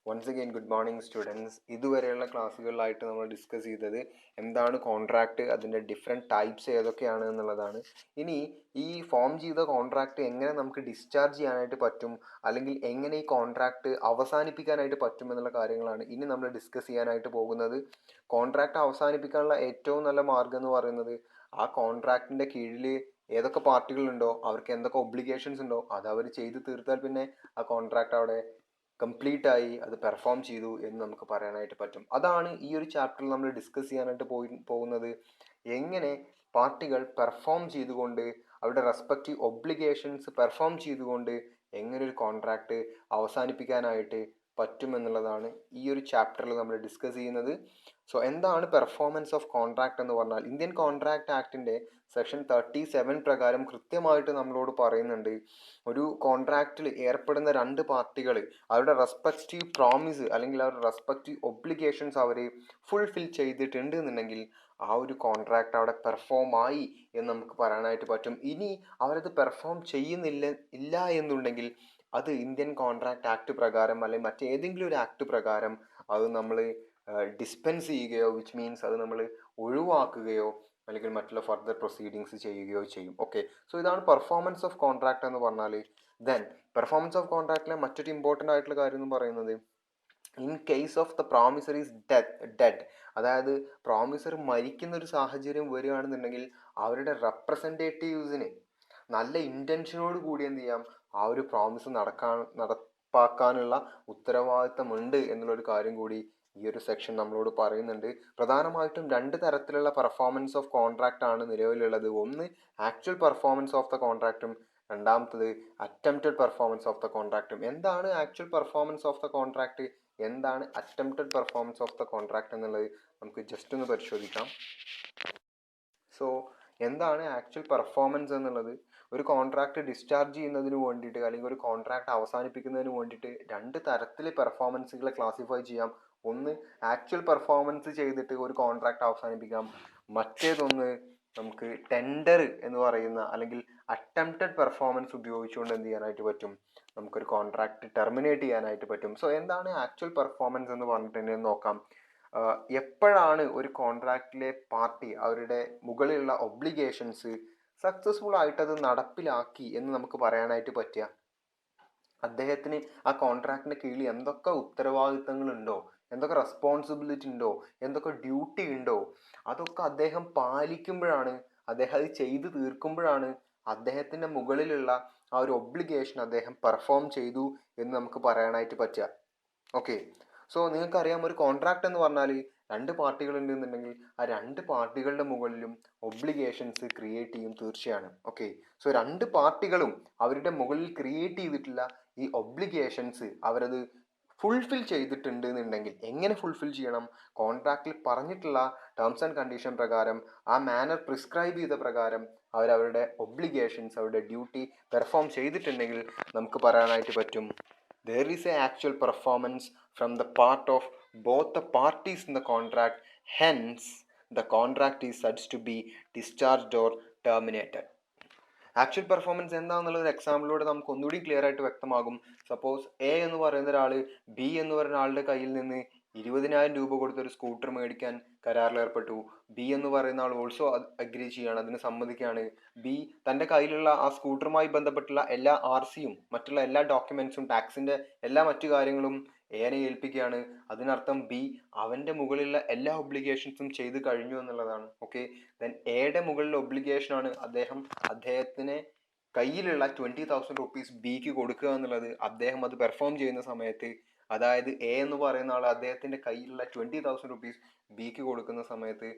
Once again good morning students. ഇതുവരെയുള്ള ക്ലാസ്സുകളിലായിട്ട് നമ്മൾ ഡിസ്കസ് ചെയ്തത് എന്താണ് കോൺട്രാക്റ്റ്, അതിൻ്റെ ഡിഫറെൻറ്റ് ടൈപ്സ് ഏതൊക്കെയാണ് എന്നുള്ളതാണ്. ഇനി ഈ ഫോം ചെയ്ത കോൺട്രാക്റ്റ് എങ്ങനെ നമുക്ക് ഡിസ്ചാർജ് ചെയ്യാനായിട്ട് പറ്റും, അല്ലെങ്കിൽ എങ്ങനെ ഈ കോൺട്രാക്റ്റ് അവസാനിപ്പിക്കാനായിട്ട് പറ്റും എന്നുള്ള കാര്യങ്ങളാണ് ഇനി നമ്മൾ ഡിസ്കസ് ചെയ്യാനായിട്ട് പോകുന്നത്. കോൺട്രാക്റ്റ് അവസാനിപ്പിക്കാനുള്ള ഏറ്റവും നല്ല മാർഗം എന്ന് പറയുന്നത് ആ കോൺട്രാക്റ്റിൻ്റെ കീഴിൽ ഏതൊക്കെ പാർട്ടികളുണ്ടോ അവർക്ക് എന്തൊക്കെ ഒബ്ലിഗേഷൻസ് ഉണ്ടോ അത് അവർ ചെയ്ത് തീർത്താൽ പിന്നെ ആ കോൺട്രാക്റ്റ് അവിടെ കംപ്ലീറ്റ് ആയി, അത് പെർഫോം ചെയ്തു എന്ന് നമുക്ക് പറയാനായിട്ട് പറ്റും. അതാണ് ഈ ഒരു ചാപ്റ്ററിൽ നമ്മൾ ഡിസ്കസ് ചെയ്യാനായിട്ട് പോകുന്നത്. എങ്ങനെ പാർട്ടികൾ പെർഫോം ചെയ്തുകൊണ്ട് അവരുടെ റെസ്പെക്റ്റീവ് ഒബ്ലിഗേഷൻസ് പെർഫോം ചെയ്തുകൊണ്ട് എങ്ങനെ ഒരു കോൺട്രാക്റ്റ് അവസാനിപ്പിക്കാനായിട്ട് പറ്റുമെന്നുള്ളതാണ് ഈ ഒരു ചാപ്റ്ററിൽ നമ്മൾ ഡിസ്കസ് ചെയ്യുന്നത്. സോ എന്താണ് പെർഫോമൻസ് ഓഫ് കോൺട്രാക്ട് എന്ന് പറഞ്ഞാൽ, ഇന്ത്യൻ കോൺട്രാക്ട് ആക്ടിൻ്റെ സെക്ഷൻ 37 പ്രകാരം കൃത്യമായിട്ട് നമ്മളോട് പറയുന്നുണ്ട്, ഒരു കോൺട്രാക്റ്റിൽ ഏർപ്പെടുന്ന രണ്ട് പാർട്ടികൾ അവരുടെ റെസ്പെക്റ്റീവ് പ്രോമിസ് അല്ലെങ്കിൽ അവരുടെ റെസ്പെക്റ്റീവ് ഒബ്ലിഗേഷൻസ് അവർ ഫുൾഫിൽ ചെയ്തിട്ടുണ്ട് എന്നുണ്ടെങ്കിൽ ആ ഒരു കോൺട്രാക്റ്റ് അവിടെ പെർഫോം ആയി എന്ന് നമുക്ക് പറയാനായിട്ട് പറ്റും. ഇനി അവരത് പെർഫോം ഇല്ല എന്നുണ്ടെങ്കിൽ അത് ഇന്ത്യൻ കോൺട്രാക്ട് ആക്ട് പ്രകാരം അല്ലെങ്കിൽ മറ്റേതെങ്കിലും ഒരു ആക്ട് പ്രകാരം അത് നമ്മൾ ഡിസ്പെൻസ് ചെയ്യുകയോ, വിച്ച് മീൻസ് അത് നമ്മൾ ഒഴിവാക്കുകയോ അല്ലെങ്കിൽ മറ്റുള്ള ഫർദർ പ്രൊസീഡിങ്സ് ചെയ്യുകയോ ചെയ്യും. ഓക്കെ, സോ ഇതാണ് പെർഫോമൻസ് ഓഫ് കോൺട്രാക്ട് എന്ന് പറഞ്ഞാൽ. ദെൻ പെർഫോമൻസ് ഓഫ് കോൺട്രാക്റ്റിലെ മറ്റൊരു ഇമ്പോർട്ടൻ്റ് ആയിട്ടുള്ള കാര്യം എന്ന് പറയുന്നത്, in case of the promisor is dead, അതായത് പ്രോമിസർ മരിക്കുന്ന ഒരു സാഹചര്യം വരികയാണെന്നുണ്ടെങ്കിൽ അവരുടെ റെപ്രസെൻറ്റേറ്റീവ്സിന് നല്ല ഇൻറ്റൻഷനോട് കൂടി എന്ത് ചെയ്യാം, ആ ഒരു പ്രോമിസ് നടപ്പാക്കാനുള്ള ഉത്തരവാദിത്തമുണ്ട് എന്നുള്ളൊരു കാര്യം കൂടി ഈ ഒരു സെക്ഷൻ നമ്മളോട് പറയുന്നുണ്ട്. പ്രധാനമായിട്ടും രണ്ട് തരത്തിലുള്ള പെർഫോമൻസ് ഓഫ് കോൺട്രാക്റ്റ് ആണ് നിലവിലുള്ളത്. ഒന്ന് ആക്ച്വൽ പെർഫോമൻസ് ഓഫ് ദ കോൺട്രാക്റ്റും രണ്ടാമത്തത് അറ്റംപ്റ്റഡ് പെർഫോമൻസ് ഓഫ് ദ കോൺട്രാക്റ്റും. എന്താണ് actual performance of the contract, എന്താണ് attempted performance of the contract എന്നുള്ളത് നമുക്ക് ജസ്റ്റ് ഒന്ന് പരിശോധിക്കാം. സോ എന്താണ് ആക്ച്വൽ പെർഫോമൻസ് എന്നുള്ളത്, ഒരു കോൺട്രാക്ട് ഡിസ്ചാർജ് ചെയ്യുന്നതിന് വേണ്ടിയിട്ട് അല്ലെങ്കിൽ ഒരു കോൺട്രാക്ട് അവസാനിപ്പിക്കുന്നതിന് വേണ്ടിയിട്ട് രണ്ട് തരത്തിൽ പെർഫോമൻസുകളെ ക്ലാസിഫൈ ചെയ്യാം. ഒന്ന് ആക്ച്വൽ പെർഫോമൻസ് ചെയ്തിട്ട് ഒരു കോൺട്രാക്ട് അവസാനിപ്പിക്കാം, മറ്റേതൊന്ന് നമുക്ക് ടെൻഡർ എന്ന് പറയുന്ന അല്ലെങ്കിൽ അറ്റംപ്റ്റഡ് പെർഫോമൻസ് ഉപയോഗിച്ചുകൊണ്ട് എന്ത് ചെയ്യാനായിട്ട് പറ്റും, നമുക്കൊരു കോൺട്രാക്ട് ടെർമിനേറ്റ് ചെയ്യാനായിട്ട് പറ്റും. സോ എന്താണ് ആക്ച്വൽ പെർഫോമൻസ് എന്ന് പറഞ്ഞിട്ടുണ്ടെങ്കിൽ നോക്കാം. എപ്പോഴാണ് ഒരു കോൺട്രാക്റ്റിലെ പാർട്ടി അവരുടെ മുകളിലുള്ള ഒബ്ലിഗേഷൻസ് സക്സസ്ഫുൾ ആയിട്ട് അത് നടപ്പിലാക്കി എന്ന് നമുക്ക് പറയാനായിട്ട് പറ്റുക, അദ്ദേഹത്തിന് ആ കോൺട്രാക്റ്റിന്റെ കീഴിൽ എന്തൊക്കെ ഉത്തരവാദിത്തങ്ങളുണ്ടോ, എന്തൊക്കെ റെസ്പോൺസിബിലിറ്റി ഉണ്ടോ, എന്തൊക്കെ ഡ്യൂട്ടി ഉണ്ടോ, അതൊക്കെ അദ്ദേഹം പാലിക്കുമ്പോഴാണ്, അദ്ദേഹം അത് ചെയ്തു തീർക്കുമ്പോഴാണ് അദ്ദേഹത്തിന്റെ മുകളിലുള്ള ആ ഒരു ഒബ്ലിഗേഷൻ അദ്ദേഹം പെർഫോം ചെയ്തു എന്ന് നമുക്ക് പറയാനായിട്ട് പറ്റുക. ഓക്കെ, സോ നിങ്ങൾക്കറിയാം ഒരു കോൺട്രാക്ട് എന്ന് പറഞ്ഞാൽ രണ്ട് പാർട്ടികൾ ഉണ്ടെന്നുണ്ടെങ്കിൽ ആ രണ്ട് പാർട്ടികളുടെ മുകളിലും ഒബ്ലിഗേഷൻസ് ക്രിയേറ്റ് ചെയ്യും തീർച്ചയാണ്. ഓക്കെ, സോ രണ്ട് പാർട്ടികളും അവരുടെ മുകളിൽ ക്രിയേറ്റ് ചെയ്തിട്ടുള്ള ഈ ഒബ്ലിഗേഷൻസ് അവരത് ഫുൾഫിൽ ചെയ്തിട്ടുണ്ട് എന്നുണ്ടെങ്കിൽ എങ്ങനെ ഫുൾഫിൽ ചെയ്യണം, കോൺട്രാക്റ്റിൽ പറഞ്ഞിട്ടുള്ള ടേംസ് ആൻഡ് കണ്ടീഷൻ പ്രകാരം ആ മാനർ പ്രിസ്ക്രൈബ് ചെയ്ത പ്രകാരം അവരവരുടെ ഒബ്ലിഗേഷൻസ് അവരുടെ ഡ്യൂട്ടി പെർഫോം ചെയ്തിട്ടുണ്ടെങ്കിൽ നമുക്ക് പറയാനായിട്ട് പറ്റും there is an actual performance from the part of both the parties in the contract, hence the contract is said to be discharged or terminated. Actual performance എന്താണെന്നുള്ള ഒരു എക്സാമ്പിളിലൂടെ നമുക്ക് ഒന്നുകൂടി ക്ലിയർ ആയിട്ട് വ്യക്തമാകും. സപ്പോസ് എ എന്ന് പറയുന്ന ഒരാൾ ബി എന്ന് പറയുന്ന ആളുടെ കയ്യിൽ നിന്ന് 20,000 രൂപ കൊടുത്തൊരു സ്കൂട്ടർ മേടിക്കാൻ കരാറിൽ ഏർപ്പെട്ടു. ബി എന്ന് പറയുന്ന ആൾ ഓൾസോ അഗ്രി ചെയ്യാണ്, അതിന് സമ്മതിക്കുകയാണ്. ബി തൻ്റെ കയ്യിലുള്ള ആ സ്കൂട്ടറുമായി ബന്ധപ്പെട്ടുള്ള എല്ലാ RCയും മറ്റുള്ള എല്ലാ ഡോക്യുമെന്റ്സും ടാക്സിന്റെ എല്ലാ മറ്റു കാര്യങ്ങളും എനെ ഏൽപ്പിക്കുകയാണ്. അതിനർത്ഥം ബി അവന്റെ മുകളിലുള്ള എല്ലാ ഒബ്ലിഗേഷൻസും ചെയ്ത് കഴിഞ്ഞു എന്നുള്ളതാണ്. ഓക്കെ, ദെൻ എയുടെ മുകളിലുള്ള ഒബ്ലിഗേഷൻ ആണ് അദ്ദേഹത്തിന് കയ്യിലുള്ള 20,000 റുപ്പീസ് ബിക്ക് കൊടുക്കുക എന്നുള്ളത്. അദ്ദേഹം അത് പെർഫോം ചെയ്യുന്ന സമയത്ത്, അതായത് എ എന്ന് പറയുന്ന ആൾ അദ്ദേഹത്തിന്റെ കയ്യിലുള്ള 20,000 റുപ്പീസ് ബിക്ക് കൊടുക്കുന്ന സമയത്ത്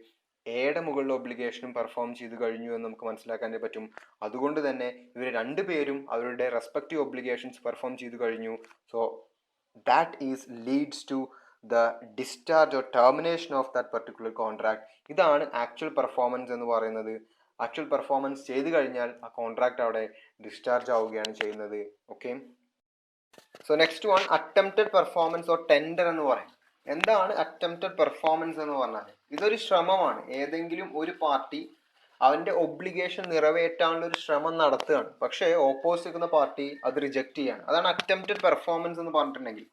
എയുടെ മുകളിലുള്ള ഒബ്ലിഗേഷനും പെർഫോം ചെയ്ത് കഴിഞ്ഞു എന്ന് നമുക്ക് മനസ്സിലാക്കാൻ പറ്റും. അതുകൊണ്ട് തന്നെ ഇവർ രണ്ടുപേരും അവരുടെ റെസ്പെക്റ്റീവ് ഒബ്ലിഗേഷൻസ് പെർഫോം ചെയ്ത് കഴിഞ്ഞു. So that is leads to the discharge or termination of that particular contract. ഇതാണ് ആക്ച്വൽ പെർഫോമൻസ് എന്ന് പറയുന്നത്. ആക്ച്വൽ പെർഫോമൻസ് ചെയ്തു കഴിഞ്ഞാൽ ആ കോൺട്രാക്ട് അവിടെ ഡിസ്ചാർജ് ആവുകയാണ് ചെയ്യുന്നത്. Okay, so next one attempted performance or tender എന്ന് പറയും. എന്താണ് അറ്റംപ്റ്റഡ് പെർഫോമൻസ് എന്ന് പറഞ്ഞാൽ, ഇതൊരു ശ്രമമാണ്. ഏതെങ്കിലും ഒരു പാർട്ടി അവന്റെ ഒബ്ലിഗേഷൻ നിറവേറ്റാനുള്ള ഒരു ശ്രമം നടത്തുകയാണ്, പക്ഷേ ഓപ്പോസിറ്റ് നിൽക്കുന്ന പാർട്ടി അത് റിജക്റ്റ് ചെയ്യാണ്. അതാണ് അറ്റംപ്റ്റഡ് പെർഫോമൻസ് എന്ന് പറഞ്ഞിട്ടുണ്ടെങ്കിൽ.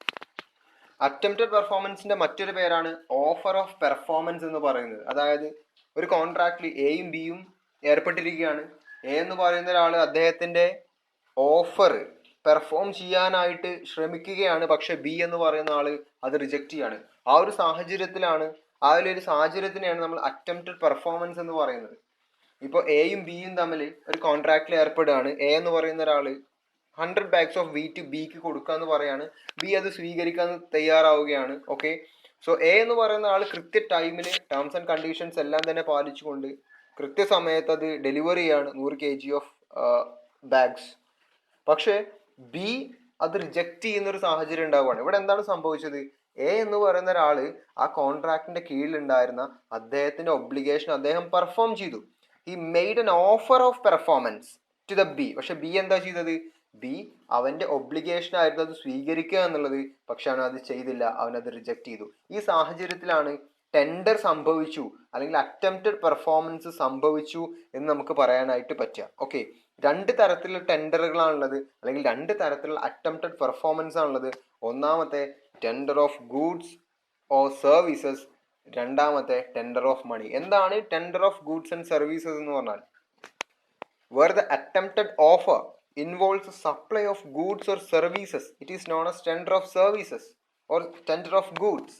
അറ്റംപ്റ്റഡ് പെർഫോമൻസിന്റെ മറ്റൊരു പേരാണ് ഓഫർ ഓഫ് പെർഫോമൻസ് എന്ന് പറയുന്നത്. അതായത് ഒരു കോൺട്രാക്റ്റിൽ എയും ബിയും ഏർപ്പെട്ടിരിക്കുകയാണ്. എ എന്ന് പറയുന്ന ഒരാൾ അദ്ദേഹത്തിന്റെ ഓഫർ പെർഫോം ചെയ്യാനായിട്ട് ശ്രമിക്കുകയാണ്, പക്ഷെ ബി എന്ന് പറയുന്ന ആള് അത് റിജക്റ്റ് ചെയ്യാണ്. ആ ഒരു സാഹചര്യത്തിലാണ്, ആ ഒരു സാഹചര്യത്തിനെയാണ് നമ്മൾ അറ്റംപ്റ്റഡ് പെർഫോമൻസ് എന്ന് പറയുന്നത്. ഇപ്പോൾ എയും ബിയും തമ്മിൽ ഒരു കോൺട്രാക്റ്റിൽ ഏർപ്പെടുകയാണ്. എ എന്ന് പറയുന്ന ഒരാൾ 100 bags ഓഫ് വീറ്റ് ബിക്ക് കൊടുക്കാന്ന് പറയാണ്. ബി അത് സ്വീകരിക്കാൻ തയ്യാറാവുകയാണ്. ഓക്കെ, സോ എ എന്ന് പറയുന്ന ആൾ കൃത്യ ടൈമിൽ ടേംസ് ആൻഡ് കണ്ടീഷൻസ് എല്ലാം തന്നെ പാലിച്ചുകൊണ്ട് കൃത്യസമയത്ത് അത് ഡെലിവറി ചെയ്യാണ് 100 kg ഓഫ് ബാഗ്സ്. പക്ഷേ ബി അത് റിജക്റ്റ് ചെയ്യുന്ന ഒരു സാഹചര്യം ഉണ്ടാവുകയാണ്. ഇവിടെ എന്താണ് സംഭവിച്ചത്? എ എന്ന് പറയുന്ന ഒരാൾ ആ കോൺട്രാക്ടിന്റെ കീഴിലുണ്ടായിരുന്ന അദ്ദേഹത്തിന്റെ ഒബ്ലിഗേഷൻ അദ്ദേഹം പെർഫോം ചെയ്തു. He made an offer of performance to the B. പക്ഷെ ബി എന്താ ചെയ്തത്? ബി അവന്റെ ഒബ്ലിഗേഷൻ ആയിരുന്നു അത് സ്വീകരിക്കുക എന്നുള്ളത്, പക്ഷെ അവൻ അത് ചെയ്തില്ല, അവനത് റിജക്റ്റ് ചെയ്തു. ഈ സാഹചര്യത്തിലാണ് ടെൻഡർ സംഭവിച്ചു അല്ലെങ്കിൽ അറ്റംപ്റ്റഡ് പെർഫോമൻസ് സംഭവിച്ചു എന്ന് നമുക്ക് പറയാനായിട്ട് പറ്റുക. ഓക്കെ, 2 തരത്തിലുള്ള ടെൻഡറുകളാണുള്ളത്, അല്ലെങ്കിൽ 2 തരത്തിലുള്ള അറ്റംപ്റ്റഡ് പെർഫോമൻസ് ആണുള്ളത്. ഒന്നാമത്തെ tender of goods or services, രണ്ടാമത്തെ ടെൻഡർ ഓഫ് മണി. എന്താണ് tender of goods and services എന്ന് പറഞ്ഞാൽ? Where the attempted offer involves supply of goods or services, it is known as tender of services or tender of goods.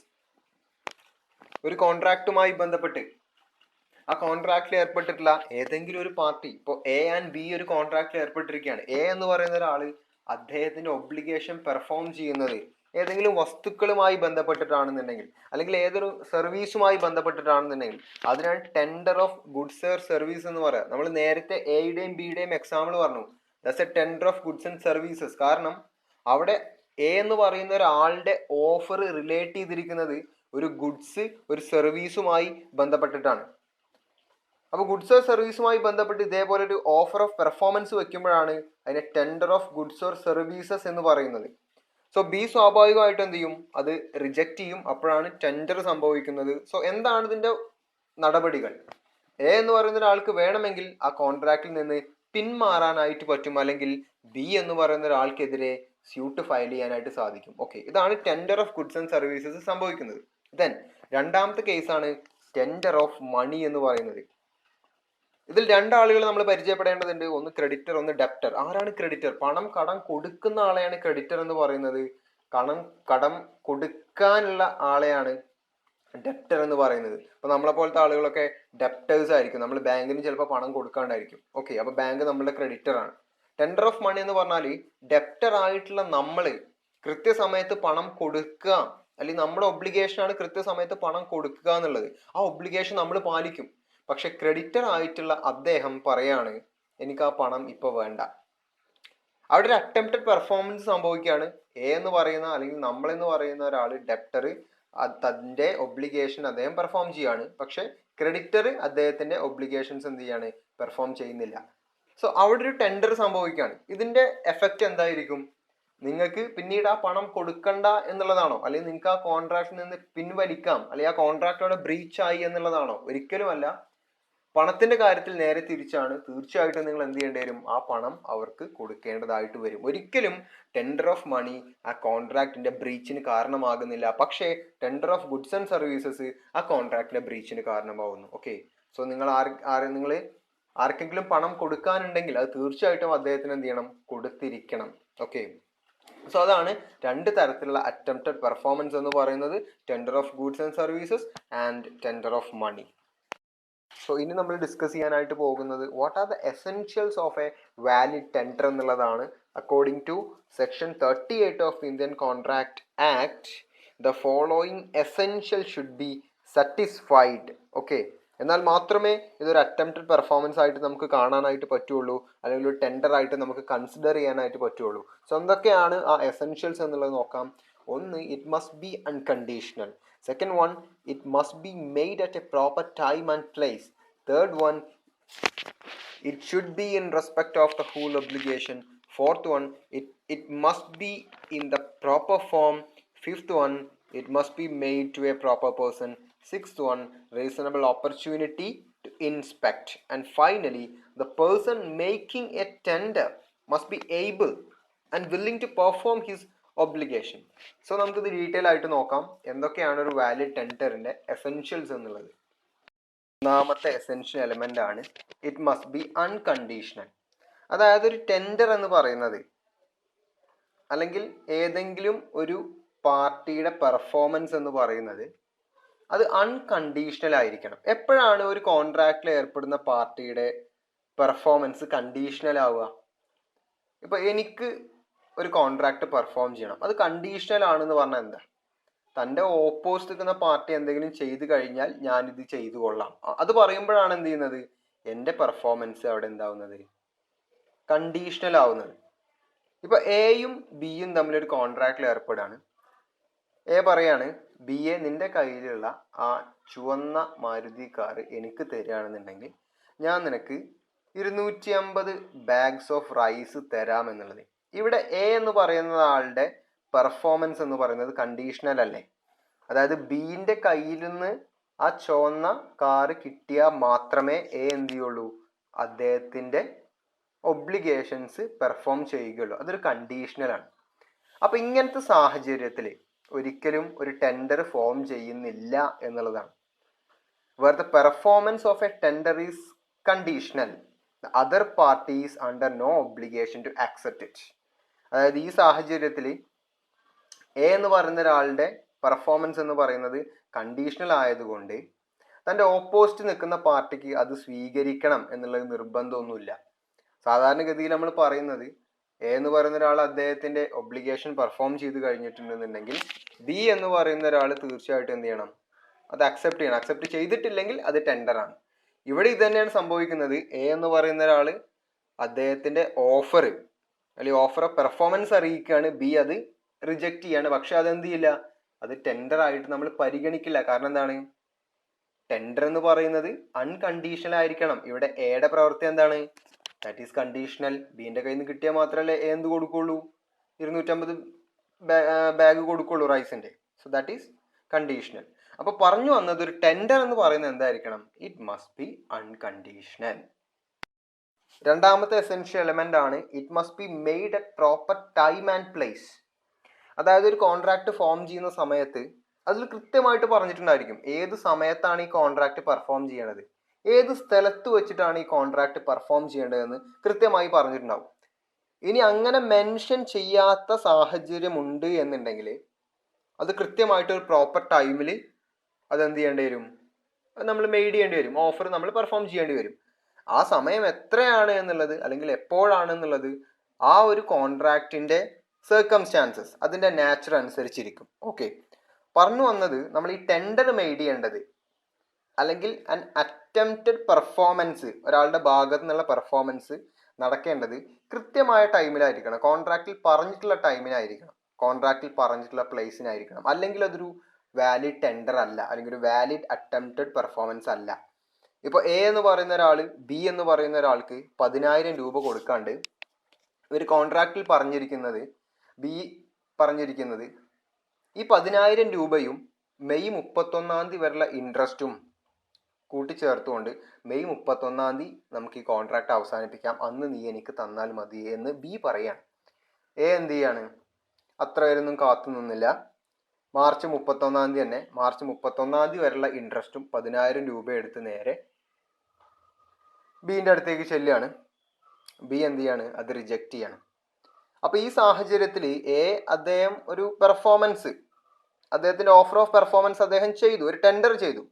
ഒരു കോൺട്രാക്റ്റുമായി ബന്ധപ്പെട്ട് ആ കോൺട്രാക്റ്റിൽ ഏർപ്പെട്ടിട്ടുള്ള ഏതെങ്കിലും ഒരു party, ഇപ്പോൾ എ ആൻഡ് ബി ഒരു കോൺട്രാക്റ്റിൽ ഏർപ്പെട്ടിരിക്കുകയാണ്. എ എന്ന് പറയുന്ന ഒരാൾ അദ്ദേഹത്തിന്റെ ഒബ്ലിഗേഷൻ പെർഫോം ചെയ്യുന്നത് ഏതെങ്കിലും വസ്തുക്കളുമായി ബന്ധപ്പെട്ടിട്ടാണെന്നുണ്ടെങ്കിൽ, അല്ലെങ്കിൽ ഏതൊരു സർവീസുമായി ബന്ധപ്പെട്ടിട്ടാണെന്നുണ്ടെങ്കിൽ അതിനാണ് tender of goods or service എന്ന് പറയുക. നമ്മൾ നേരത്തെ എയുടെയും ബിയുടെയും എക്സാമ്പിൾ പറഞ്ഞു, that's A tender of goods and services. കാരണം അവിടെ എ എന്ന് പറയുന്ന ഒരാളുടെ ഓഫർ റിലേറ്റ് ചെയ്തിരിക്കുന്നത് ഒരു ഗുഡ്സ് ഒരു സർവീസുമായി ബന്ധപ്പെട്ടിട്ടാണ്. അപ്പോൾ ഗുഡ്സ് ഓർ സർവീസുമായി ബന്ധപ്പെട്ട് ഇതേപോലെ ഒരു ഓഫർ ഓഫ് പെർഫോമൻസ് വെക്കുമ്പോഴാണ് അതിനെ tender of goods or services എന്ന് പറയുന്നത്. സോ ബി സ്വാഭാവികമായിട്ട് എന്ത് ചെയ്യും? അത് റിജക്റ്റ് ചെയ്യും. അപ്പോഴാണ് ടെൻഡർ സംഭവിക്കുന്നത്. സോ എന്താണ് ഇതിന്റെ നടപടികൾ? എ എന്ന് പറയുന്ന ഒരാൾക്ക് വേണമെങ്കിൽ ആ കോൺട്രാക്റ്റിൽ നിന്ന് പിന്മാറാനായിട്ട് പറ്റും, അല്ലെങ്കിൽ ബി എന്ന് പറയുന്ന ഒരാൾക്കെതിരെ സ്യൂട്ട് ഫയൽ ചെയ്യാനായിട്ട് സാധിക്കും. ഓക്കെ, ഇതാണ് tender of goods and services സംഭവിക്കുന്നത്. ദെൻ രണ്ടാമത്തെ കേസാണ് ടെൻഡർ ഓഫ് മണി എന്ന് പറയുന്നത്. ഇതിൽ 2 ആളുകൾ നമ്മൾ പരിചയപ്പെടേണ്ടതുണ്ട്. ഒന്ന് ക്രെഡിറ്റർ, ഒന്ന് ഡെപ്റ്റർ. ആരാണ് ക്രെഡിറ്റർ? കടം കൊടുക്കുന്ന ആളെയാണ് ക്രെഡിറ്റർ എന്ന് പറയുന്നത്. കടം കൊടുക്കാനുള്ള ആളെയാണ് ഡെപ്റ്റർ എന്ന് പറയുന്നത്. അപ്പൊ നമ്മളെ പോലത്തെ ആളുകളൊക്കെ ഡെപ്റ്റേഴ്സ് ആയിരിക്കും. നമ്മൾ ബാങ്കിന് ചിലപ്പോൾ പണം കൊടുക്കാണ്ടായിരിക്കും. ഓക്കെ, അപ്പൊ ബാങ്ക് നമ്മളുടെ ക്രെഡിറ്റർ ആണ്. ടെൻഡർ ഓഫ് മണി എന്ന് പറഞ്ഞാൽ ഡെപ്റ്റർ ആയിട്ടുള്ള നമ്മൾ കൃത്യസമയത്ത് പണം കൊടുക്കുക, അല്ലെങ്കിൽ നമ്മുടെ ഒബ്ലിഗേഷൻ ആണ് കൃത്യസമയത്ത് പണം കൊടുക്കുക എന്നുള്ളത്. ആ ഒബ്ലിഗേഷൻ നമ്മൾ പാലിക്കും. പക്ഷെ ക്രെഡിറ്റർ ആയിട്ടുള്ള അദ്ദേഹം പറയാണ് എനിക്ക് ആ പണം ഇപ്പൊ വേണ്ട. അവിടെ ഒരു അറ്റംപ്റ്റഡ് പെർഫോമൻസ് സംഭവിക്കുകയാണ്. എ എന്ന് പറയുന്ന അല്ലെങ്കിൽ നമ്മളെന്ന് പറയുന്ന ഒരാൾ ഡെപ്റ്റർ അതിന്റെ ഒബ്ലിഗേഷൻ അദ്ദേഹം പെർഫോം ചെയ്യാണ്. പക്ഷെ ക്രെഡിറ്റർ അദ്ദേഹത്തിന്റെ ഒബ്ലിഗേഷൻസ് എന്ത് ചെയ്യാണ്? പെർഫോം ചെയ്യുന്നില്ല. സോ അവിടെ ഒരു ടെൻഡർ സംഭവിക്കുകയാണ്. ഇതിന്റെ എഫക്റ്റ് എന്തായിരിക്കും? നിങ്ങൾക്ക് പിന്നീട് ആ പണം കൊടുക്കണ്ട എന്നുള്ളതാണോ? അല്ലെങ്കിൽ നിങ്ങൾക്ക് ആ കോൺട്രാക്റ്റിൽ നിന്ന് പിൻവലിക്കാം, അല്ലെങ്കിൽ ആ കോൺട്രാക്ട് അവിടെ ബ്രീച്ച് ആയി എന്നുള്ളതാണോ? ഒരിക്കലുമല്ല. പണത്തിന്റെ കാര്യത്തിൽ നേരെ തിരിച്ചാണ്. തീർച്ചയായിട്ടും നിങ്ങൾ എന്ത് ചെയ്യേണ്ടി വരും? ആ പണം അവർക്ക് കൊടുക്കേണ്ടതായിട്ട് വരും. ഒരിക്കലും ടെൻഡർ ഓഫ് മണി ആ കോൺട്രാക്ടിന്റെ ബ്രീച്ചിന് കാരണമാകുന്നില്ല. പക്ഷേ tender of goods and services ആ കോൺട്രാക്ടിന്റെ ബ്രീച്ചിന് കാരണമാകുന്നു. ഓക്കെ, സോ നിങ്ങൾ നിങ്ങൾ ആർക്കെങ്കിലും പണം കൊടുക്കാനുണ്ടെങ്കിൽ അത് തീർച്ചയായിട്ടും അദ്ദേഹത്തിന് എന്ത് ചെയ്യണം? കൊടുത്തിരിക്കണം. ഓക്കെ, സോ അതാണ് 2 തരത്തിലുള്ള അറ്റംപ്റ്റഡ് പെർഫോമൻസ് എന്ന് പറയുന്നത്, tender of goods and services and tender of money. So ഇനി നമ്മൾ ഡിസ്കസ് ചെയ്യാനായിട്ട് പോകുന്നത് what are the essentials of a valid tender എന്നുള്ളതാണ്. According to section 38 of Indian contract act, the following essential should be satisfied. Okay, എന്നാൽ മാത്രമേ ഇതൊരു attempted performance ആയിട്ട് നമുക്ക് കാണാനായിട്ട് പറ്റുള്ളൂ, അല്ലെങ്കിൽ ഒരു ടെൻഡർ ആയിട്ട് നമുക്ക് കൺസിഡർ ചെയ്യാനായിട്ട് പറ്റുള്ളൂ. സോ എന്തൊക്കെയാണ് ആ എസെൻഷ്യൽസ് എന്നുള്ളത് നോക്കാം. ഒന്ന്, it must be unconditional. Second one, it must be made at a proper time and place. Third one, it should be in respect of the whole obligation. Fourth one, it must be in the proper form. Fifth one, it must be made to a proper person. Sixth one, reasonable opportunity to inspect. And finally, the person making a tender must be able and willing to perform his obligation. So നമുക്കിത് detail ആയിട്ട് നോക്കാം എന്തൊക്കെയാണ് ഒരു valid ടെൻഡറിന്റെ essentials എന്നുള്ളത്. ഒന്നാമത്തെ essential element ആണ് it must be unconditional. അതായത് ഒരു ടെൻഡർ എന്ന് പറയുന്നത് അല്ലെങ്കിൽ ഏതെങ്കിലും ഒരു പാർട്ടിയുടെ പെർഫോമൻസ് എന്ന് പറയുന്നത് അത് അൺകണ്ടീഷണൽ ആയിരിക്കണം. എപ്പോഴാണ് ഒരു കോൺട്രാക്റ്റിൽ ഏർപ്പെടുന്ന പാർട്ടിയുടെ പെർഫോമൻസ് കണ്ടീഷണൽ ആവുക? ഇപ്പൊ എനിക്ക് ഒരു കോൺട്രാക്ട് പെർഫോം ചെയ്യണം, അത് കണ്ടീഷണൽ ആണെന്ന് പറഞ്ഞാൽ എന്താ? തൻ്റെ ഓപ്പോസിറ്റ് നിൽക്കുന്ന പാർട്ടി എന്തെങ്കിലും ചെയ്തു കഴിഞ്ഞാൽ ഞാനിത് ചെയ്തു കൊള്ളാം, അത് പറയുമ്പോഴാണ് എന്ത് ചെയ്യുന്നത്, എൻ്റെ പെർഫോമൻസ് അവിടെ എന്താവുന്നത്, കണ്ടീഷണൽ ആവുന്നത്. ഇപ്പൊ എയും ബിയും തമ്മിലൊരു കോൺട്രാക്റ്റിൽ ഏർപ്പെടാണ്. എ പറയാണ്, ബി എ നിന്റെ കയ്യിലുള്ള ആ ചുവന്ന മാരുതി കാർ എനിക്ക് തരികയാണെന്നുണ്ടെങ്കിൽ ഞാൻ നിനക്ക് 250 ബാഗ്സ് ഓഫ് റൈസ് തരാം എന്നുള്ളത്. ഇവിടെ എ എന്ന് പറയുന്ന ആളുടെ പെർഫോമൻസ് എന്ന് പറയുന്നത് കണ്ടീഷണൽ അല്ലേ? അതായത് ബിന്റെ കയ്യിൽ നിന്ന് ആ ചുവന്ന കാറ് കിട്ടിയാൽ മാത്രമേ എ എന്ത് ചെയ്യുള്ളൂ, അദ്ദേഹത്തിന്റെ ഒബ്ലിഗേഷൻസ് പെർഫോം ചെയ്യുകയുള്ളൂ. അതൊരു കണ്ടീഷണലാണ്. അപ്പൊ ഇങ്ങനത്തെ സാഹചര്യത്തിൽ ഒരിക്കലും ഒരു ടെൻഡർ ഫോം ചെയ്യുന്നില്ല എന്നുള്ളതാണ്. Where the performance of a tender is conditional, the other party is under no obligation to accept it. അതായത് ഈ സാഹചര്യത്തിൽ എ എന്ന് പറയുന്ന ഒരാളുടെ പെർഫോമൻസ് എന്ന് പറയുന്നത് കണ്ടീഷണൽ ആയതുകൊണ്ട് തൻ്റെ ഓപ്പോസിറ്റ് നിൽക്കുന്ന പാർട്ടിക്ക് അത് സ്വീകരിക്കണം എന്നുള്ളത് നിർബന്ധമൊന്നുമില്ല. സാധാരണഗതിയിൽ നമ്മൾ പറയുന്നത് എ എന്ന് പറയുന്ന ഒരാൾ അദ്ദേഹത്തിന്റെ ഒബ്ലിഗേഷൻ പെർഫോം ചെയ്ത് കഴിഞ്ഞിട്ടുണ്ടെന്നുണ്ടെങ്കിൽ ബി എന്ന് പറയുന്ന ഒരാൾ തീർച്ചയായിട്ടും എന്ത് ചെയ്യണം, അത് അക്സെപ്റ്റ് ചെയ്യണം. അക്സെപ്റ്റ് ചെയ്തിട്ടില്ലെങ്കിൽ അത് ടെൻഡറാണ്. ഇവിടെ ഇത് തന്നെയാണ് സംഭവിക്കുന്നത്. എ എന്ന് പറയുന്ന ഒരാൾ അദ്ദേഹത്തിന്റെ ഓഫർ അല്ലെങ്കിൽ ഓഫർ ഓഫ് പെർഫോമൻസ് അറിയിക്കുകയാണ്, ബി അത് റിജക്റ്റ് ചെയ്യാണ്. പക്ഷെ അതെന്ത് ചെയ്യില്ല, അത് ടെൻഡർ ആയിട്ട് നമ്മൾ പരിഗണിക്കില്ല. കാരണം എന്താണ്, ടെൻഡർ എന്ന് പറയുന്നത് അൺകണ്ടീഷണൽ ആയിരിക്കണം. ഇവിടെ എയുടെ പ്രവൃത്തി എന്താണ്, ദാറ്റ് ഈസ് കണ്ടീഷണൽ. ബിന്റെ കയ്യിൽ നിന്ന് കിട്ടിയാൽ മാത്രമല്ലേ എ എന്ത് കൊടുക്കുള്ളൂ, 250 ബാഗ് കൊടുക്കുള്ളൂ റൈസിന്റെ. So that is conditional. അപ്പൊ പറഞ്ഞു വന്നത് ഒരു ടെൻഡർ എന്ന് പറയുന്നത് എന്തായിരിക്കണം, ഇറ്റ് മസ്റ്റ് ബി അൺകണ്ടീഷണൽ. രണ്ടാമത്തെ എസെൻഷ്യൽ എലമെന്റ് ആണ് it must be made at proper time and place. അതായത് ഒരു കോൺട്രാക്ട് ഫോം ചെയ്യുന്ന സമയത്ത് അതിൽ കൃത്യമായിട്ട് പറഞ്ഞിട്ടുണ്ടായിരിക്കും ഏത് സമയത്താണ് ഈ കോൺട്രാക്ട് പെർഫോം ചെയ്യേണ്ടത്, ഏത് സ്ഥലത്ത് വെച്ചിട്ടാണ് ഈ കോൺട്രാക്ട് പെർഫോം ചെയ്യേണ്ടതെന്ന് കൃത്യമായി പറഞ്ഞിട്ടുണ്ടാവും. ഇനി അങ്ങനെ മെൻഷൻ ചെയ്യാത്ത സാഹചര്യമുണ്ട് എന്നുണ്ടെങ്കിൽ അത് കൃത്യമായിട്ട് ഒരു പ്രോപ്പർ ടൈമിൽ അതെന്ത് ചെയ്യേണ്ടി വരും, അത് നമ്മൾ മെയ്ഡ് ചെയ്യേണ്ടി വരും, ഓഫർ നമ്മൾ പെർഫോം ചെയ്യേണ്ടി വരും. ആ സമയം എത്രയാണ് എന്നുള്ളത് അല്ലെങ്കിൽ എപ്പോഴാണെന്നുള്ളത് ആ ഒരു കോൺട്രാക്റ്റിന്റെ സർക്കംസ്റ്റാൻസസ് അതിന്റെ നാച്ചർ അനുസരിച്ചിരിക്കും. ഓക്കെ, പറഞ്ഞു വന്നത് നമ്മൾ ഈ ടെൻഡർ മെയ്ഡ് ചെയ്യേണ്ടത് അല്ലെങ്കിൽ ആൻ അറ്റംപ്റ്റഡ് പെർഫോമൻസ്, ഒരാളുടെ ഭാഗത്തു നിന്നുള്ള പെർഫോമൻസ് നടക്കേണ്ടത് കൃത്യമായ ടൈമിലായിരിക്കണം, കോൺട്രാക്റ്റിൽ പറഞ്ഞിട്ടുള്ള ടൈമിനായിരിക്കണം, കോൺട്രാക്റ്റിൽ പറഞ്ഞിട്ടുള്ള പ്ലേസിനായിരിക്കണം. അല്ലെങ്കിൽ അതൊരു വാലിഡ് ടെൻഡർ അല്ല, അല്ലെങ്കിൽ ഒരു വാലിഡ് അറ്റംപ്റ്റഡ് പെർഫോമൻസ് അല്ല. ഇപ്പോൾ എ എന്ന് പറയുന്ന ഒരാൾ ബി എന്ന് പറയുന്ന ഒരാൾക്ക് 10,000 രൂപ കൊടുക്കാണ്ട് ഒരു കോൺട്രാക്റ്റിൽ പറഞ്ഞിരിക്കുന്നത് ബി പറഞ്ഞിരിക്കുന്നത് ഈ 10,000 രൂപയും മെയ് 31 വരെയുള്ള ഇൻട്രസ്റ്റും കൂട്ടിച്ചേർത്തുകൊണ്ട് മെയ് 31 നമുക്ക് ഈ കോൺട്രാക്ട് അവസാനിപ്പിക്കാം, അന്ന് നീ എനിക്ക് തന്നാൽ മതി എന്ന് ബി പറയാണ്. എ എന്ത് ചെയ്യാണ്, അത്ര വരെയൊന്നും കാത്തു നിന്നില്ല. മാർച്ച് 31 തന്നെ, മാർച്ച് 31 വരെയുള്ള ഇൻട്രസ്റ്റും 10,000 രൂപ എടുത്ത് നേരെ ബിന്റെ അടുത്തേക്ക് ചെല്ലുകയാണ്. ബി എന്ത് ചെയ്യാണ്, അത് റിജക്റ്റ് ചെയ്യാണ്. അപ്പൊ ഈ സാഹചര്യത്തിൽ എ അദ്ദേഹം ഒരു പെർഫോമൻസ്, അദ്ദേഹത്തിന്റെ ഓഫർ ഓഫ് പെർഫോമൻസ് അദ്ദേഹം ചെയ്തു, ഒരു ടെൻഡർ ചെയ്തു.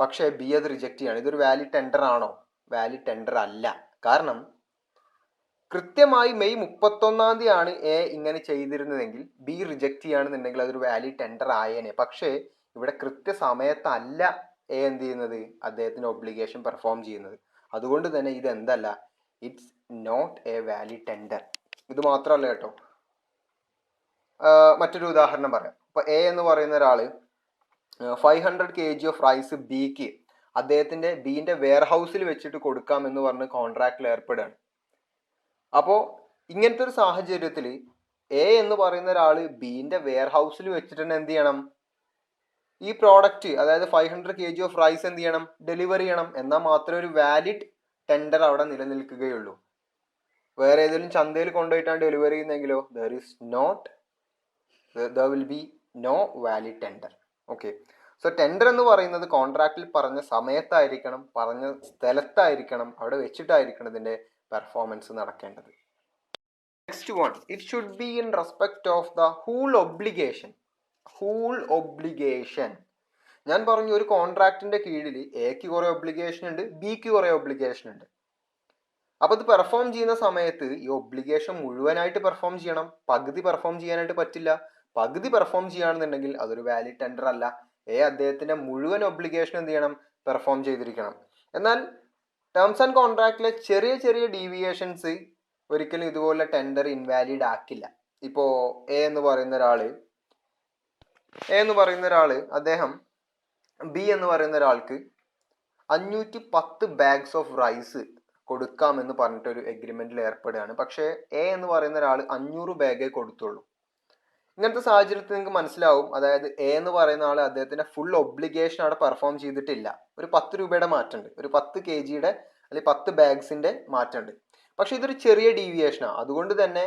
പക്ഷേ ബി അത് റിജക്റ്റ് ചെയ്യാണ്. ഇതൊരു വാലിഡ് ടെൻഡർ ആണോ? വാലിഡ് ടെൻഡർ അല്ല. കാരണം കൃത്യമായി മെയ് 31 എ ഇങ്ങനെ ചെയ്തിരുന്നതെങ്കിൽ ബി റിജക്റ്റ് ചെയ്യുകയാണെന്നുണ്ടെങ്കിൽ അതൊരു വാലിഡ് ടെൻഡർ ആയേനെ. പക്ഷേ ഇവിടെ കൃത്യസമയത്തല്ല എ എന്ത് ചെയ്യുന്നത്, അദ്ദേഹത്തിന്റെ ഒബ്ലിഗേഷൻ പെർഫോം ചെയ്യുന്നത്. അതുകൊണ്ട് തന്നെ ഇത് എന്തല്ല, it's not a valid tender. ഇത് മാത്രമല്ല കേട്ടോ, മറ്റൊരു ഉദാഹരണം പറയാം. ഇപ്പൊ എ എന്ന് പറയുന്ന ഒരാള് 500 kg ഓഫ് റൈസ് ബിക്ക് അദ്ദേഹത്തിന്റെ ബിന്റെ വെയർ ഹൗസിൽ വെച്ചിട്ട് കൊടുക്കാമെന്ന് പറഞ്ഞ് കോൺട്രാക്റ്റിൽ ഏർപ്പെടുകയാണ്. അപ്പോൾ ഇങ്ങനത്തെ ഒരു സാഹചര്യത്തിൽ എ എന്ന് പറയുന്ന ഒരാൾ ബിന്റെ വെയർ ഹൗസിൽ വെച്ചിട്ട് തന്നെ എന്ത് ചെയ്യണം, ഈ പ്രോഡക്റ്റ് അതായത് 500 kg ഓഫ് റൈസ് എന്ത് ചെയ്യണം, ഡെലിവറി ചെയ്യണം. എന്നാൽ മാത്രമേ ഒരു വാലിഡ് ടെൻഡർ അവിടെ നിലനിൽക്കുകയുള്ളൂ. വേറെ ഏതെങ്കിലും ചന്തയിൽ കൊണ്ടുപോയിട്ടാണ് ഡെലിവറി ചെയ്യുന്നതെങ്കിലോ there will be no valid tender. Okay, so tender എന്ന് പറയുന്നത് കോൺട്രാക്റ്റിൽ പറഞ്ഞ സമയത്തായിരിക്കണം, പറഞ്ഞ സ്ഥലത്തായിരിക്കണം, അവിടെ വെച്ചിട്ടായിരിക്കണം ഇതിൻ്റെ പെർഫോമൻസ് നടക്കേണ്ടത്. Next one, it should be in respect of the whole obligation. ഞാൻ പറഞ്ഞു ഒരു കോൺട്രാക്റ്റിന്റെ കീഴിൽ എക്ക് കുറേ ഒബ്ലിഗേഷൻ ഉണ്ട്, ബിക്ക് കുറേ ഒബ്ലിഗേഷൻ ഉണ്ട്. അപ്പൊ ഇത് പെർഫോം ചെയ്യുന്ന സമയത്ത് ഈ ഒബ്ലിഗേഷൻ മുഴുവനായിട്ട് പെർഫോം ചെയ്യണം, പകുതി പെർഫോം ചെയ്യാനായിട്ട് പറ്റില്ല. പകുതി പെർഫോം ചെയ്യുകയാണെന്നുണ്ടെങ്കിൽ അതൊരു വാലിഡ് ടെൻഡർ അല്ല. അദ്ദേഹത്തിന്റെ മുഴുവൻ ഒബ്ലിഗേഷൻ എന്ത് ചെയ്യണം, പെർഫോം ചെയ്തിരിക്കണം. എന്നാൽ ടേംസ് ആൻഡ് കോൺട്രാക്റ്റിലെ ചെറിയ ചെറിയ ഡീവിയേഷൻസ് ഒരിക്കലും ഇതുപോലെ ടെൻഡർ ഇൻവാലിഡ് ആക്കില്ല. ഇപ്പോ എ എന്ന് പറയുന്ന ഒരാള് അദ്ദേഹം ബി എന്ന് പറയുന്ന ഒരാൾക്ക് 510 ബാഗ്സ് ഓഫ് റൈസ് കൊടുക്കാമെന്ന് പറഞ്ഞിട്ടൊരു എഗ്രിമെന്റിൽ ഏർപ്പെടുകയാണ്. പക്ഷേ എ എന്ന് പറയുന്ന ഒരാൾ 500 ബാഗേ കൊടുത്തുള്ളൂ. ഇങ്ങനത്തെ സാഹചര്യത്തിൽ നിങ്ങൾക്ക് മനസ്സിലാവും, അതായത് എ എന്ന് പറയുന്ന ആൾ അദ്ദേഹത്തിന്റെ ഫുൾ ഒബ്ലിഗേഷൻ അവിടെ പെർഫോം ചെയ്തിട്ടില്ല. ഒരു 10 രൂപയുടെ മാറ്റമുണ്ട്, ഒരു 10 kg അല്ലെങ്കിൽ 10 ബാഗ്സിന്റെ മാറ്റമുണ്ട്. പക്ഷെ ഇതൊരു ചെറിയ ഡീവിയേഷനാണ്. അതുകൊണ്ട് തന്നെ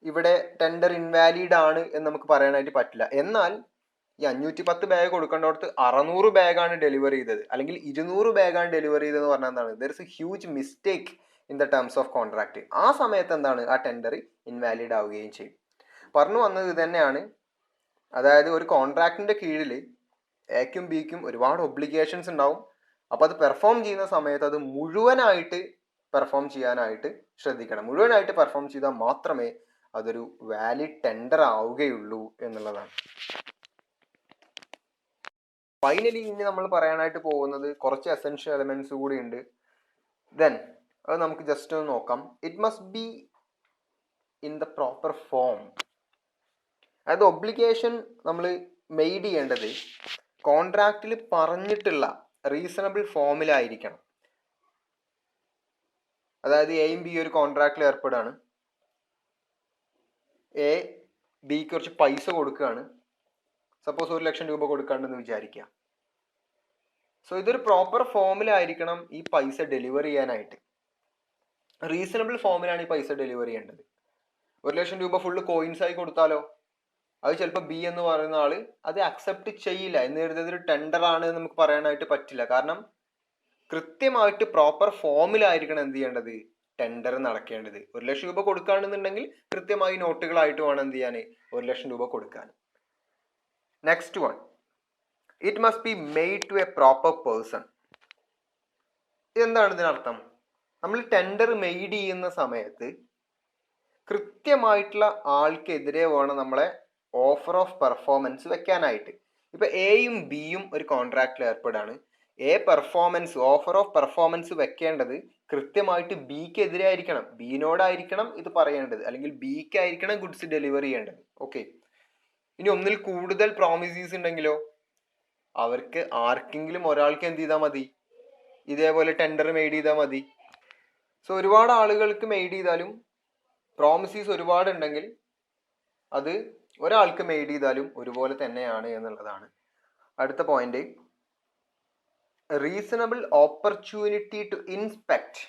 ഇവിടെ ടെൻഡർ ഇൻവാലിഡ് ആണ് എന്ന് നമുക്ക് പറയാനായിട്ട് പറ്റില്ല. എന്നാൽ ഈ 510 ബാഗ് കൊടുക്കേണ്ടടുത്ത് 600 ബാഗാണ് ഡെലിവറി ചെയ്തത്, അല്ലെങ്കിൽ 200 ബാഗാണ് ഡെലിവറി ചെയ്തതെന്ന് പറഞ്ഞാൽ എന്താണ്, there is A huge mistake in the terms of contract. ആ സമയത്ത് എന്താണ്, ആ ടെൻഡർ ഇൻവാലിഡ് ആവുകയും ചെയ്യും. പറഞ്ഞു വന്നത് ഇത് തന്നെയാണ്. അതായത് ഒരു കോൺട്രാക്റ്റിന്റെ കീഴിൽ എക്കും ബിക്കും ഒരുപാട് ഒബ്ലിഗേഷൻസ് ഉണ്ടാവും. അപ്പോൾ അത് പെർഫോം ചെയ്യുന്ന സമയത്ത് അത് മുഴുവനായിട്ട് പെർഫോം ചെയ്യാനായിട്ട് ശ്രദ്ധിക്കണം. മുഴുവനായിട്ട് പെർഫോം ചെയ്താൽ മാത്രമേ അതൊരു വാലിഡ് ടെൻഡർ ആവുകയുള്ളൂ എന്നുള്ളതാണ്. ഫൈനലി ഇനി നമ്മൾ പറയാനായിട്ട് പോകുന്നത് കുറച്ച് എസെൻഷ്യൽ എലമെന്റ്സ് കൂടി ഉണ്ട്. ദെൻ അത് നമുക്ക് ജസ്റ്റ് ഒന്ന് നോക്കാം. It must be in the proper form. അതായത് ഒബ്ലിഗേഷൻ നമ്മൾ മെയ്ഡ് ചെയ്യേണ്ടത് കോൺട്രാക്റ്റിൽ പറഞ്ഞിട്ടുള്ള റീസണബിൾ ഫോമിലായിരിക്കണം. അതായത് എയും ബി ഒരു കോൺട്രാക്റ്റിൽ ഏർപ്പെടുകയാണ്. എ ബിക്ക് കുറച്ച് പൈസ കൊടുക്കുകയാണ്. സപ്പോസ് 1 ലക്ഷം രൂപ കൊടുക്കാണ്ടെന്ന് വിചാരിക്കുക. സോ ഇതൊരു പ്രോപ്പർ ഫോമിലായിരിക്കണം ഈ പൈസ ഡെലിവർ ചെയ്യാനായിട്ട്. റീസണബിൾ ഫോമിലാണ് ഈ പൈസ ഡെലിവർ ചെയ്യേണ്ടത്. 1 ലക്ഷം രൂപ ഫുള്ള് കോയിൻസ് ആയി കൊടുത്താലോ അത് ചിലപ്പോൾ ബി എന്ന് പറയുന്ന ആള് അത് അക്സെപ്റ്റ് ചെയ്യില്ല. എന്ന് കരുതിയത് ഒരു ടെൻഡർ ആണ് എന്ന് നമുക്ക് പറയാനായിട്ട് പറ്റില്ല. കാരണം കൃത്യമായിട്ട് പ്രോപ്പർ ഫോമിലായിരിക്കണം എന്ത് ചെയ്യേണ്ടത്, ടെൻഡർ നടക്കേണ്ടത്. 1 ലക്ഷം രൂപ കൊടുക്കുകയാണെന്നുണ്ടെങ്കിൽ കൃത്യമായി നോട്ടുകളായിട്ട് വേണം എന്ത് ചെയ്യാൻ 1 ലക്ഷം രൂപ കൊടുക്കാൻ. Next one, it must be made to a proper person. എന്താണ് ഇതിനർത്ഥം? നമ്മൾ ടെൻഡർ മെയ്ഡ് ചെയ്യുന്ന സമയത്ത് കൃത്യമായിട്ടുള്ള ആൾക്കെതിരെ വേണം നമ്മളെ ഓഫർ ഓഫ് പെർഫോമൻസ് വെക്കാനായിട്ട്. ഇപ്പൊ എയും ബിയും ഒരു കോൺട്രാക്റ്റിൽ ഏർപ്പെടാണ്. A performance offer of performance വെക്കേണ്ടത് കൃത്യമായിട്ട് ബിക്ക് എതിരെ ആയിരിക്കണം, ബിനോടായിരിക്കണം ഇത് പറയേണ്ടത്, അല്ലെങ്കിൽ ബിക്ക് ആയിരിക്കണം ഗുഡ്സ് ഡെലിവറി ചെയ്യേണ്ടത്. ഓക്കെ, ഇനി ഒന്നിൽ കൂടുതൽ പ്രോമിസീസ് ഉണ്ടെങ്കിലോ അവർക്ക് ആർക്കെങ്കിലും ഒരാൾക്ക് എന്ത് ചെയ്താൽ മതി, ഇതേപോലെ ടെൻഡർ മെയ്ഡ് ചെയ്താൽ മതി. സോ ഒരുപാട് ആളുകൾക്ക് മെയ്ഡ് ചെയ്താലും പ്രോമിസീസ് ഒരുപാട് ഉണ്ടെങ്കിൽ അത് ഒരാൾക്ക് മെയ്ഡ് ചെയ്താലും ഒരുപോലെ തന്നെയാണ് എന്നുള്ളതാണ്. അടുത്ത point, reasonable opportunity to inspect.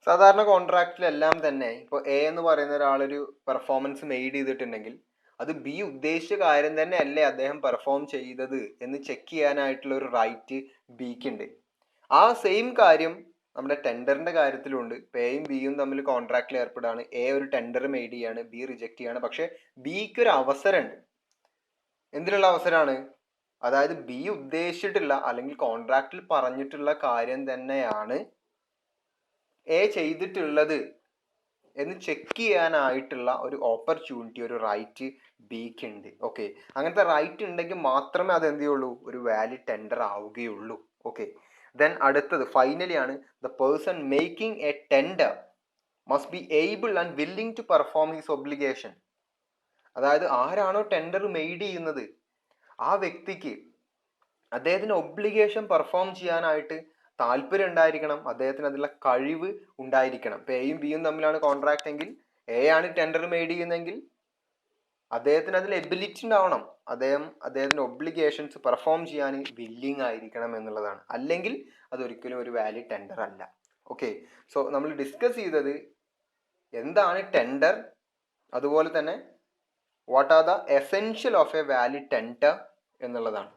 സാധാരണ കോൺട്രാക്റ്റിലെല്ലാം തന്നെ ഇപ്പോൾ എ എന്ന് പറയുന്ന ഒരാളൊരു പെർഫോമൻസ് മെയ്ഡ് ചെയ്തിട്ടുണ്ടെങ്കിൽ അത് ബി ഉദ്ദേശിച്ച കാര്യം തന്നെ അല്ലേ അദ്ദേഹം പെർഫോം ചെയ്തത് എന്ന് ചെക്ക് ചെയ്യാനായിട്ടുള്ള ഒരു റൈറ്റ് ബിക്കുണ്ട്. ആ സെയിം കാര്യം നമ്മുടെ ടെൻഡറിന്റെ കാര്യത്തിലുണ്ട്. എയും ബിയും തമ്മിൽ കോൺട്രാക്റ്റിൽ ഏർപ്പെടാണ്. എ ഒരു ടെൻഡർ മെയ്ഡ് ചെയ്യാണ്, ബി റിജക്ട് ചെയ്യാണ്. പക്ഷെ ബിക്ക് ഒരു അവസരമുണ്ട്. എന്തിനുള്ള അവസരമാണ്? അതായത് ബി ഉദ്ദേശിച്ചിട്ടുള്ള അല്ലെങ്കിൽ കോൺട്രാക്റ്റിൽ പറഞ്ഞിട്ടുള്ള കാര്യം തന്നെയാണ് എ ചെയ്തിട്ടുള്ളത് എന്ന് ചെക്ക് ചെയ്യാനായിട്ടുള്ള ഒരു ഓപ്പർച്യൂണിറ്റി, ഒരു റൈറ്റ് ബിക്ക് ഉണ്ട്. ഓക്കെ, അങ്ങനത്തെ റൈറ്റ് ഉണ്ടെങ്കിൽ മാത്രമേ അത് എന്ത് ചെയ്യുള്ളൂ, ഒരു വാലിഡ് ടെൻഡർ ആവുകയുള്ളൂ. ഓക്കെ, ദെൻ അടുത്തത് ഫൈനലി ആണ്, the person making a tender must be able and willing to perform his obligation. അതായത് ആരാണോ ടെൻഡർ മെയ്ഡ് ചെയ്യുന്നത് ആ വ്യക്തിക്ക് അദ്ദേഹത്തിന് ഒബ്ലിഗേഷൻ പെർഫോം ചെയ്യാനായിട്ട് താല്പര്യം ഉണ്ടായിരിക്കണം, അദ്ദേഹത്തിന് അതിനുള്ള കഴിവ് ഉണ്ടായിരിക്കണം. ഇപ്പൊ എയും ബിയും തമ്മിലാണ് കോൺട്രാക്ട് എങ്കിൽ എ ആണ് ടെൻഡർ മെയ്ഡ് ചെയ്യുന്നതെങ്കിൽ അദ്ദേഹത്തിന് അതിൽ എബിലിറ്റി ഉണ്ടാവണം. അദ്ദേഹത്തിന്റെ ഒബ്ലിഗേഷൻസ് പെർഫോം ചെയ്യാൻ വില്ലിങ് ആയിരിക്കണം എന്നുള്ളതാണ്. അല്ലെങ്കിൽ അതൊരിക്കലും ഒരു വാലിഡ് ടെൻഡർ അല്ല. ഓക്കെ, സോ നമ്മൾ ഡിസ്കസ് ചെയ്തത് എന്താണ് ടെൻഡർ, അതുപോലെ തന്നെ what are the essential of a valid tender എന്നുള്ളതാണ്.